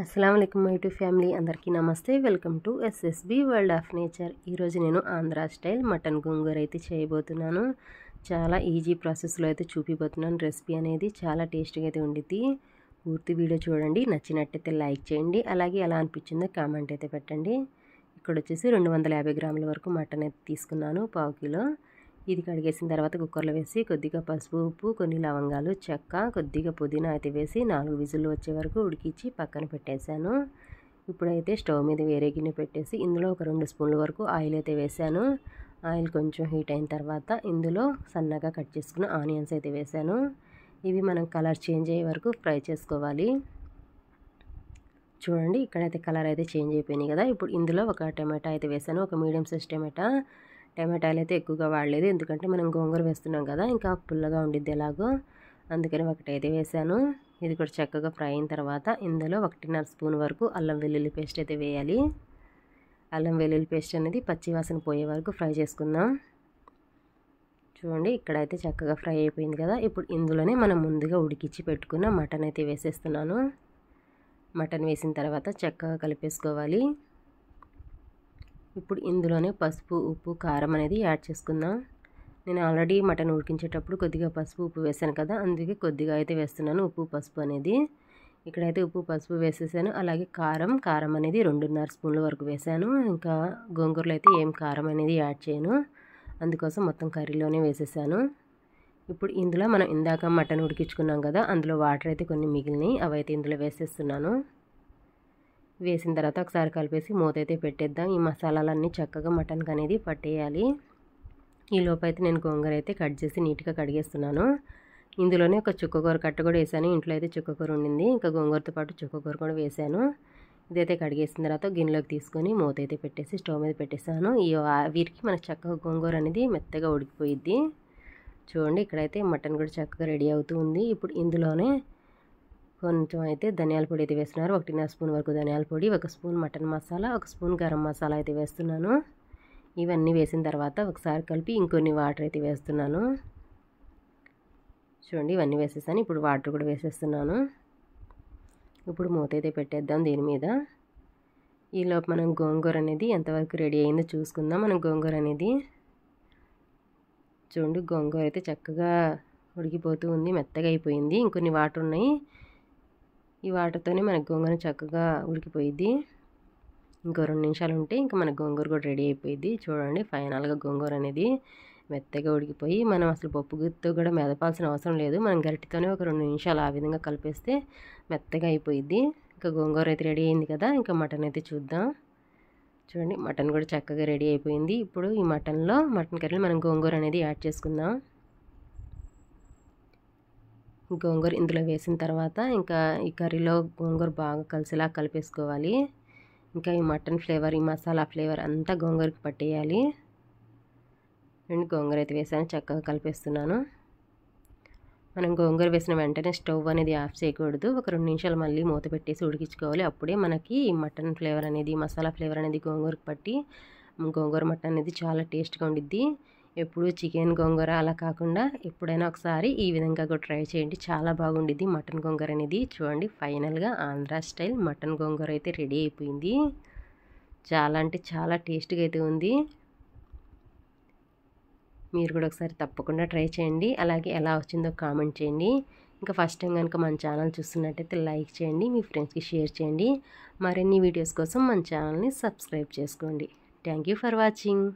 అస్సలం వాలేకుమ్ my to family అందరికీ నమస్తే. Welcome to SSB world of nature. ఈరోజు నేను ఆంధ్ర స్టైల్ మటన్ గోంగూర అయితే చేయబోతున్నాను. చాలా ఈజీ ప్రాసెస్లో అయితే చూపిపోతున్నాను. రెసిపీ అనేది చాలా టేస్టీగా అయితే ఉండిద్ది. పూర్తి వీడియో చూడండి. నచ్చినట్టయితే లైక్ చేయండి. అలాగే ఎలా అనిపించిందో కామెంట్ అయితే పెట్టండి. ఇక్కడ వచ్చేసి 250 గ్రాముల వరకు మటన్ అయితే తీసుకున్నాను, పావు కిలో. ఇది కడిగేసిన తర్వాత కుక్కర్లో వేసి కొద్దిగా పసుపు, ఉప్పు, కొన్ని లవంగాలు, చెక్క, కొద్దిగా పుదీనా అయితే వేసి 4 విజిల్లు వచ్చే వరకు ఉడికించి పక్కన పెట్టేశాను. ఇప్పుడైతే స్టవ్ మీద వేరే గిన్నె పెట్టేసి ఇందులో ఒక 2 స్పూన్ల వరకు ఆయిల్ అయితే వేశాను. ఆయిల్ కొంచెం హీట్ అయిన తర్వాత ఇందులో సన్నగా కట్ చేసుకున్న ఆనియన్స్ అయితే వేశాను. ఇవి మనం కలర్ చేంజ్ అయ్యే వరకు ఫ్రై చేసుకోవాలి. చూడండి, ఇక్కడైతే కలర్ అయితే చేంజ్ అయిపోయినాయి కదా. ఇప్పుడు ఇందులో ఒక టమాటా అయితే వేశాను, ఒక మీడియం సైజ్ టమాటాలు అయితే ఎక్కువగా వాడలేదు, ఎందుకంటే మనం గోంగూర వేస్తున్నాం కదా, ఇంకా పుల్లగా ఉండిద్ది ఎలాగో, అందుకని ఒకటైతే వేశాను. ఇది కూడా చక్కగా ఫ్రై అయిన తర్వాత ఇందులో 1.5 స్పూన్ వరకు అల్లం వెల్లుల్లి పేస్ట్ అయితే వేయాలి. అల్లం వెల్లుల్లి పేస్ట్ అనేది పచ్చి వాసన పోయే వరకు ఫ్రై చేసుకుందాం. చూడండి, ఇక్కడైతే చక్కగా ఫ్రై అయిపోయింది కదా. ఇప్పుడు ఇందులోనే మనం ముందుగా ఉడికించి పెట్టుకున్న మటన్ అయితే వేసేస్తున్నాను. మటన్ వేసిన తర్వాత చక్కగా కలిపేసుకోవాలి. ఇప్పుడు ఇందులోనే పసుపు, ఉప్పు, కారం అనేది యాడ్ చేసుకుందాం. నేను ఆల్రెడీ మటన్ ఉడికించేటప్పుడు కొద్దిగా పసుపు, ఉప్పు వేసాను కదా, అందుకే కొద్దిగా అయితే వేస్తున్నాను ఉప్పు, పసుపు అనేది. ఇక్కడైతే ఉప్పు, పసుపు వేసేసాను. అలాగే కారం అనేది 2.5 స్పూన్ల వరకు వేసాను. ఇంకా గోంగూరలో అయితే ఏం కారం అనేది యాడ్ చేయను, అందుకోసం మొత్తం కర్రీలోనే వేసేసాను. ఇప్పుడు ఇందులో మనం ఇందాక మటన్ ఉడికించుకున్నాం కదా, అందులో వాటర్ అయితే కొన్ని మిగిలినాయి, అవైతే ఇందులో వేసేస్తున్నాను. వేసిన తర్వాత ఒకసారి కలిపేసి మూత అయితే పెట్టేద్దాం. ఈ మసాలాలన్నీ చక్కగా మటన్కి అనేది పట్టేయాలి. ఈ లోపు అయితే నేను గోంగూర అయితే కట్ చేసి నీట్గా కడిగేస్తున్నాను. ఇందులోనే ఒక చుక్కకూర కట్ట కూడా వేసాను. ఇంట్లో అయితే చుక్కకూర ఉండింది, ఇంకా గోంగూరతో పాటు చుక్కకూర కూడా వేసాను. ఇదైతే కడిగేసిన తర్వాత గిన్నెలోకి తీసుకొని మూత అయితే పెట్టేసి స్టవ్ మీద పెట్టేసాను. ఈ ఆవిరికి మనకు చక్కగా గోంగూర అనేది మెత్తగా ఉడికిపోయిద్ది. చూడండి, ఇక్కడైతే మటన్ కూడా చక్కగా రెడీ అవుతూ ఉంది. ఇప్పుడు ఇందులోనే కొంచెం అయితే ధనియాల పొడి అయితే వేస్తున్నారు. 1.5 స్పూన్ వరకు ధనియాల పొడి, 1 spoon mutton masala, 1 spoon garam masala అయితే వేస్తున్నాను. ఇవన్నీ వేసిన తర్వాత ఒకసారి కలిపి ఇంకొన్ని వాటర్ అయితే వేస్తున్నాను. చూడండి, ఇవన్నీ వేసేసాను. ఇప్పుడు వాటర్ కూడా వేసేస్తున్నాను. ఇప్పుడు మూత అయితే పెట్టేద్దాం దీని మీద. ఈలోపు మనం గోంగూర అనేది ఎంతవరకు రెడీ అయిందో చూసుకుందాం. మనం గోంగూర అనేది చూడండి, గోంగూర అయితే చక్కగా ఉడికిపోతూ ఉంది, మెత్తగా అయిపోయింది. ఇంకొన్ని వాటర్ ఉన్నాయి, ఈ వాటర్తోనే మనకు గోంగూర చక్కగా ఉడికిపోయిద్ది. ఇంకో 2 నిమిషాలు ఉంటే ఇంకా మన గోంగూర కూడా రెడీ అయిపోయిద్ది. చూడండి, ఫైనల్గా గోంగూర అనేది మెత్తగా ఉడికిపోయి మనం అసలు పప్పు గుత్తితో కూడా మెదపాల్సిన అవసరం లేదు. మనం గరిటెతోనే ఒక 2 నిమిషాలు ఆ విధంగా కలిపేస్తే మెత్తగా అయిపోయిద్ది. ఇంకా గోంగూర అయితే రెడీ అయింది కదా, ఇంకా మటన్ అయితే చూద్దాం. చూడండి, మటన్ కూడా చక్కగా రెడీ అయిపోయింది. ఇప్పుడు ఈ మటన్ కర్రీలో మనం గోంగూర అనేది యాడ్ చేసుకుందాం. గోంగూర ఇందులో వేసిన తర్వాత ఇంకా ఈ కర్రీలో గోంగూర బాగా కలిసేలా కలిపేసుకోవాలి. ఇంకా ఈ మటన్ ఫ్లేవర్, ఈ మసాలా ఫ్లేవర్ అంతా గోంగూరకి పట్టేయాలి. గోంగూర అయితే వేసాను, చక్కగా కలిపేస్తున్నాను. మనం గోంగూర వేసిన వెంటనే స్టవ్ అనేది ఆఫ్ చేయకూడదు. ఒక 2 నిమిషాలు మళ్ళీ మూత పెట్టేసి ఉడికించుకోవాలి. అప్పుడే మనకి మటన్ ఫ్లేవర్ అనేది, మసాలా ఫ్లేవర్ అనేది గోంగూరకి పట్టి గోంగూర మటన్ అనేది చాలా టేస్ట్గా ఉండిద్ది. ఎప్పుడు చికెన్ గోంగూర అలా కాకుండా ఎప్పుడైనా ఒకసారి ఈ విధంగా కూడా ట్రై చేయండి, చాలా బాగుండిద్ది మటన్ గోంగూర అనేది. చూడండి, ఫైనల్గా ఆంధ్ర స్టైల్ మటన్ గోంగూర అయితే రెడీ అయిపోయింది. చాలా అంటే చాలా టేస్ట్గా అయితే ఉంది. మీరు కూడా ఒకసారి తప్పకుండా ట్రై చేయండి. అలాగే ఎలా వచ్చిందో కామెంట్ చేయండి. ఇంకా ఫస్ట్ టైం కనుక మన ఛానల్ చూస్తున్నట్టయితే లైక్ చేయండి, మీ ఫ్రెండ్స్కి షేర్ చేయండి. మరిన్ని వీడియోస్ కోసం మన ఛానల్ని సబ్స్క్రైబ్ చేసుకోండి. Thank you for watching.